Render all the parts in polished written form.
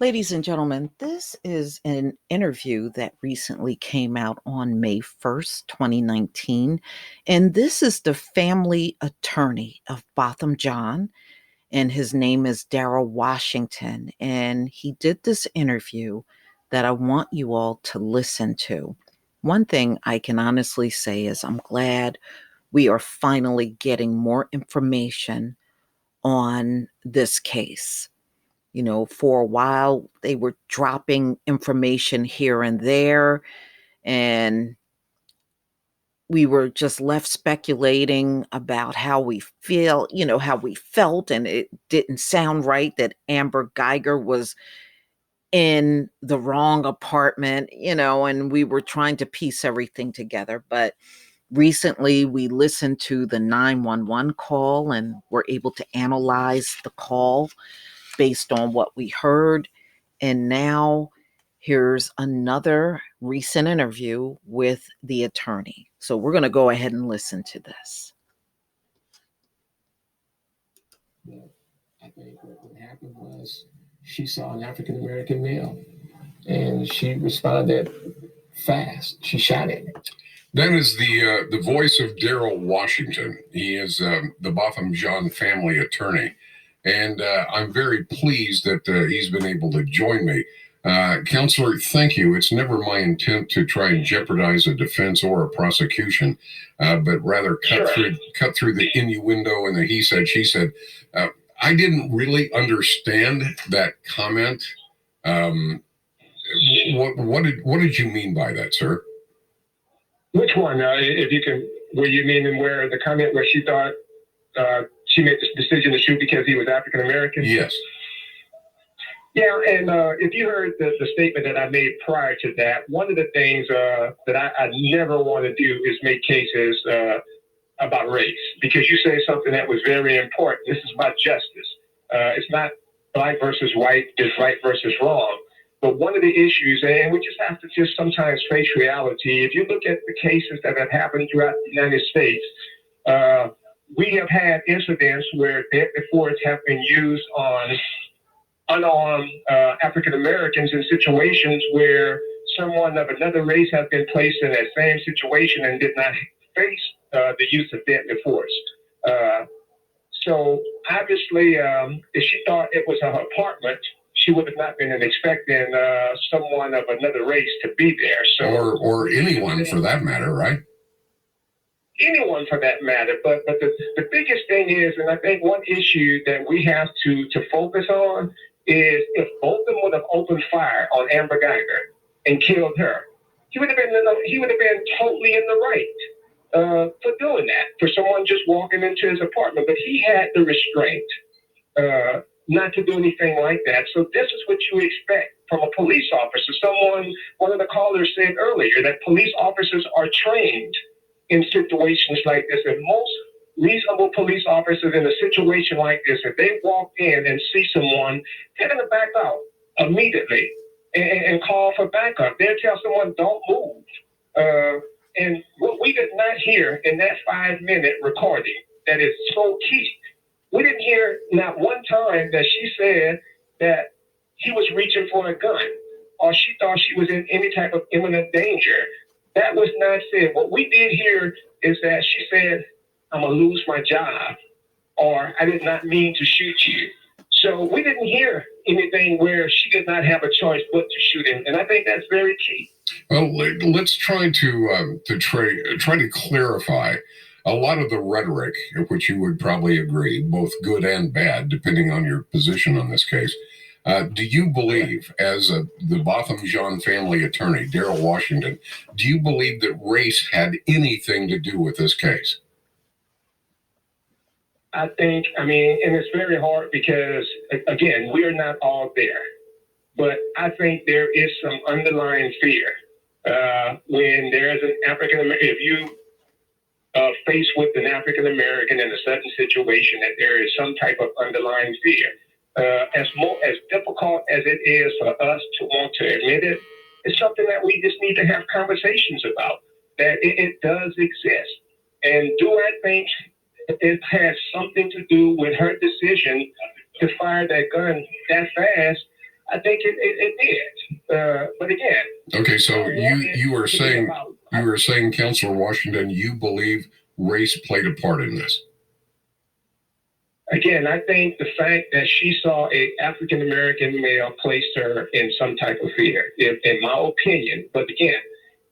Ladies and gentlemen, this is an interview that recently came out on May 1st, 2019. And this is the family attorney of Botham John, and his name is Daryl Washington. And he did this interview that I want you all to listen to. One thing I can honestly say is I'm glad we are finally getting more information on this case. For a while, they were dropping information here and there, and we were just left speculating about how we feel, how we felt, and it didn't sound right that Amber Geiger was in the wrong apartment, and we were trying to piece everything together. But recently, we listened to the 911 call and were able to analyze the call based on what we heard. And now here's another recent interview with the attorney. So we're going to go ahead and listen to this. I think what happened was she saw an African American male and she responded fast. She shot him. That is the voice of Daryl Washington. He is the Botham John family attorney. And I'm very pleased that he's been able to join me. Counselor, thank you. It's never my intent to try and jeopardize a defense or a prosecution, but rather cut through the innuendo and the he said, she said. I didn't really understand that comment. What did you mean by that, sir? Which one? If you can, where you mean where the comment where she thought she made the decision to shoot because he was African American? Yes. Yeah, and if you heard the statement that I made prior to that, one of the things that I never want to do is make cases about race, because you say something that was very important. This is about justice. It's not black versus white, it's right versus wrong. But one of the issues, and we just have to just sometimes face reality, if you look at the cases that have happened throughout the United States, we have had incidents where deadly force have been used on unarmed African Americans in situations where someone of another race has been placed in that same situation and did not face the use of deadly force. So obviously, if she thought it was her apartment, she would have not been expecting someone of another race to be there. So, or anyone for that matter, right? Anyone for that matter. But the biggest thing is, and I think one issue that we have to focus on is if Botham would have opened fire on Amber Geiger and killed her, he would have been totally in the right for doing that, for someone just walking into his apartment. But he had the restraint not to do anything like that. So this is what you expect from a police officer. One of the callers said earlier that police officers are trained in situations like this. And most reasonable police officers in a situation like this, if they walk in and see someone, they're going to back out immediately and call for backup. They'll tell someone, don't move. And what we did not hear in that 5-minute recording that is so key, we didn't hear not one time that she said that he was reaching for a gun or she thought she was in any type of imminent danger. That was not said. What we did hear is that she said, I'm going to lose my job, or I did not mean to shoot you. So we didn't hear anything where she did not have a choice but to shoot him. And I think that's very key. Well, let's try to clarify a lot of the rhetoric, which you would probably agree, both good and bad, depending on your position on this case. Do you believe, as the Botham John family attorney, Daryl Washington, do you believe that race had anything to do with this case? I think, and it's very hard because, again, we are not all there. But I think there is some underlying fear when there is an African American. If you faced with an African American in a certain situation, that there is some type of underlying fear. As difficult as it is for us to want to admit it, it's something that we just need to have conversations about. That it does exist. And do I think it has something to do with her decision to fire that gun that fast? I think it did. But again, okay. So you were saying, Councilor Washington, you believe race played a part in this. Again, I think the fact that she saw a African American male placed her in some type of fear, in my opinion. But again,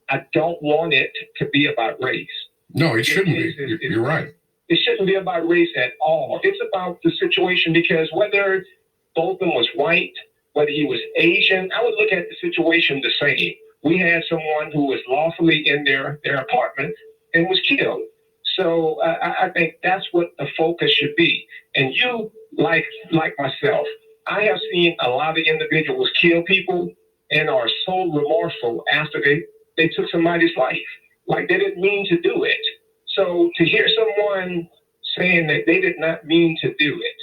I don't want it to be about race. No, it shouldn't be. You're right. It shouldn't be about race at all. It's about the situation, because whether Botham was white, whether he was Asian, I would look at the situation the same. We had someone who was lawfully in their apartment and was killed. So I think that's what the focus should be. And you, like myself, I have seen a lot of individuals kill people and are so remorseful after they took somebody's life. Like they didn't mean to do it. So to hear someone saying that they did not mean to do it,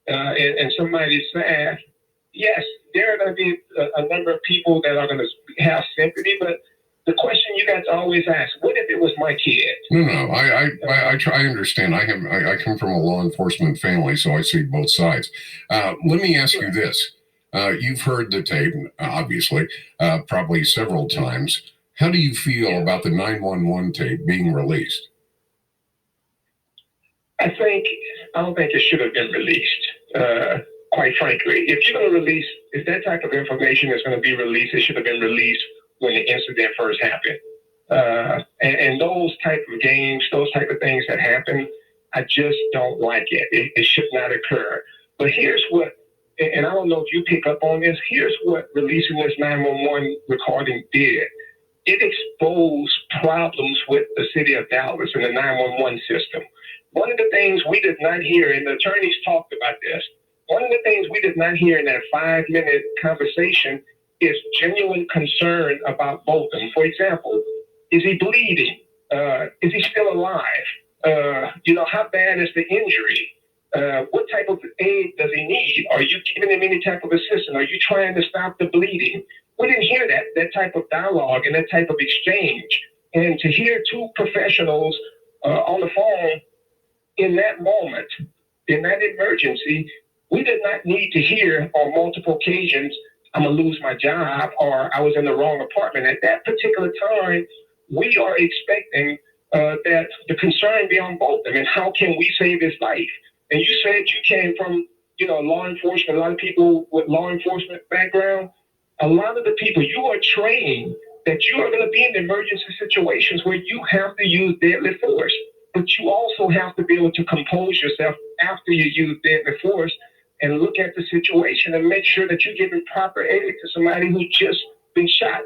and somebody sad, yes, there are going to be a number of people that are going to have sympathy, but the question you got to always ask: what if it was my kid? No. I understand. I come from a law enforcement family, so I see both sides. Let me ask you this: you've heard the tape, obviously, probably several times. How do you feel about the 911 tape being released? I don't think it should have been released. Quite frankly, if that type of information is going to be released, it should have been released when the incident first happened. And those type of games, those type of things that happen, I just don't like it. It should not occur. But here's what, and I don't know if you pick up on this, here's what releasing this 911 recording did. It exposed problems with the city of Dallas and the 911 system. One of the things we did not hear, and the attorneys talked about this, one of the things we did not hear in that 5-minute conversation is genuine concern about Botham. For example, is he bleeding? Is he still alive? How bad is the injury? What type of aid does he need? Are you giving him any type of assistance? Are you trying to stop the bleeding? We didn't hear that type of dialogue and that type of exchange. And to hear two professionals on the phone in that moment, in that emergency, we did not need to hear on multiple occasions, I'm going to lose my job, or I was in the wrong apartment. At that particular time, we are expecting that the concern be on both of them, and how can we save his life? And you said you came from, law enforcement, a lot of people with law enforcement background. A lot of the people, you are trained that you are going to be in emergency situations where you have to use deadly force, but you also have to be able to compose yourself after you use deadly force and look at the situation and make sure that you're giving proper aid to somebody who just been shot.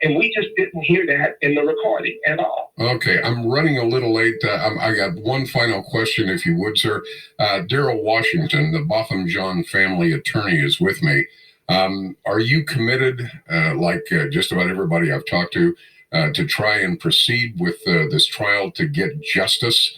And we just didn't hear that in the recording at all. Okay, I'm running a little late. I got one final question, if you would, sir. Daryl Washington, the Botham John family attorney, is with me. Are you committed, like just about everybody I've talked to try and proceed with this trial to get justice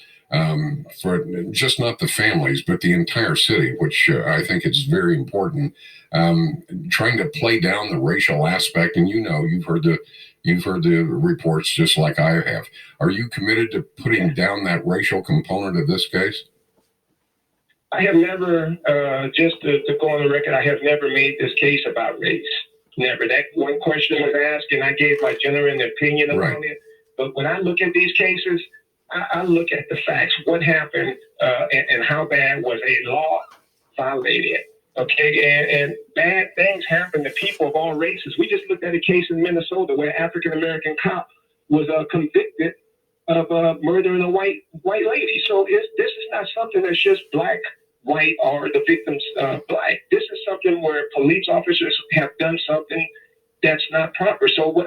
for just not the families, but the entire city, which I think is very important. Trying to play down the racial aspect, and you've heard the reports just like I have. Are you committed to putting down that racial component of this case? I have never, just to go on the record, I have never made this case about race. Never. That one question was asked, and I gave my genuine opinion about it. But when I look at these cases, I look at the facts. What happened and how bad was a law violated? Okay, and bad things happen to people of all races. We just looked at a case in Minnesota where an African-American cop was convicted of murdering a white lady. So this is not something that's just black, white, or the victim's black. This is something where police officers have done something that's not proper. So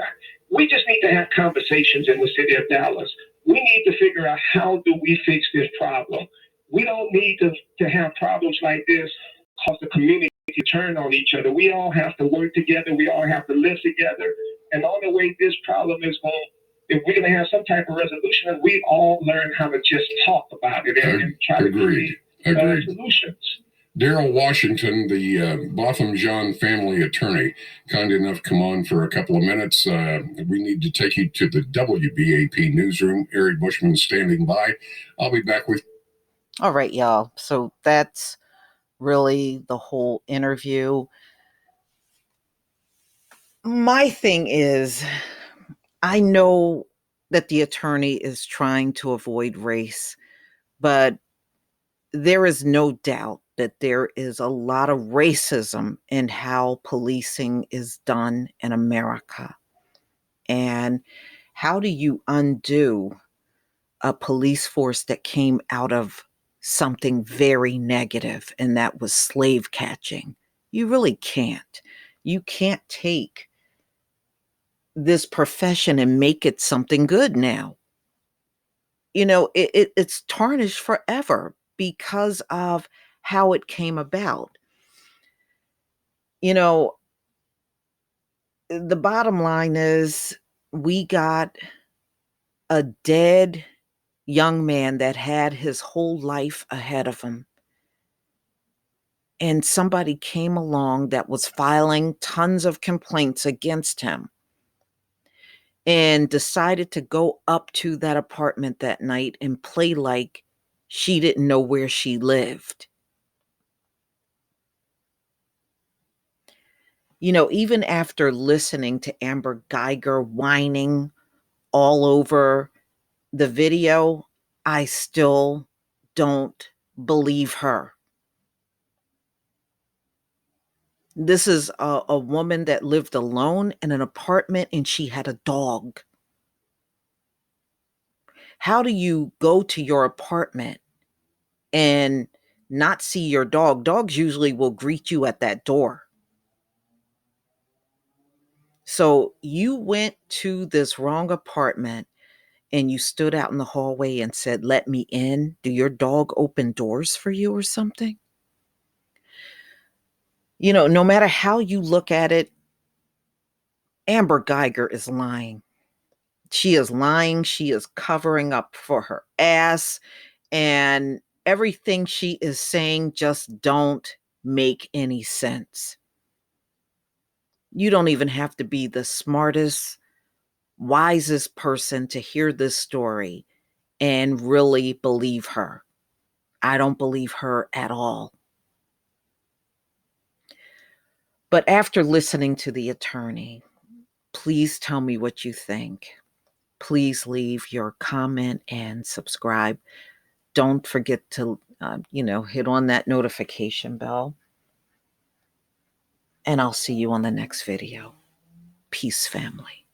we just need to have conversations in the city of Dallas. We need to figure out, how do we fix this problem? We don't need to have problems like this cause the community to turn on each other. We all have to work together. We all have to live together. And the only way this problem is going, if we're going to have some type of resolution, and we all learn how to just talk about it and try to create solutions. Daryl Washington, the Botham John family attorney, kind enough to come on for a couple of minutes. We need to take you to the WBAP newsroom. Eric Bushman standing by. I'll be back with you. All right, y'all. So that's really the whole interview. My thing is, I know that the attorney is trying to avoid race, but there is no doubt that there is a lot of racism in how policing is done in America. And how do you undo a police force that came out of something very negative, and that was slave catching? You really can't. You can't take this profession and make it something good now. It's tarnished forever because of how it came about. You know, the bottom line is we got a dead young man that had his whole life ahead of him. And somebody came along that was filing tons of complaints against him and decided to go up to that apartment that night and play like she didn't know where she lived. Even after listening to Amber Geiger whining all over the video, I still don't believe her. This is a woman that lived alone in an apartment and she had a dog. How do you go to your apartment and not see your dog? Dogs usually will greet you at that door. So you went to this wrong apartment and you stood out in the hallway and said, "Let me in." Do your dog open doors for you or something? No matter how you look at it, Amber Geiger is lying. She is lying. She is covering up for her ass. And everything she is saying just don't make any sense. You don't even have to be the smartest, wisest person to hear this story and really believe her. I don't believe her at all. But after listening to the attorney, please tell me what you think. Please leave your comment and subscribe. Don't forget to, hit on that notification bell. And I'll see you on the next video. Peace, family.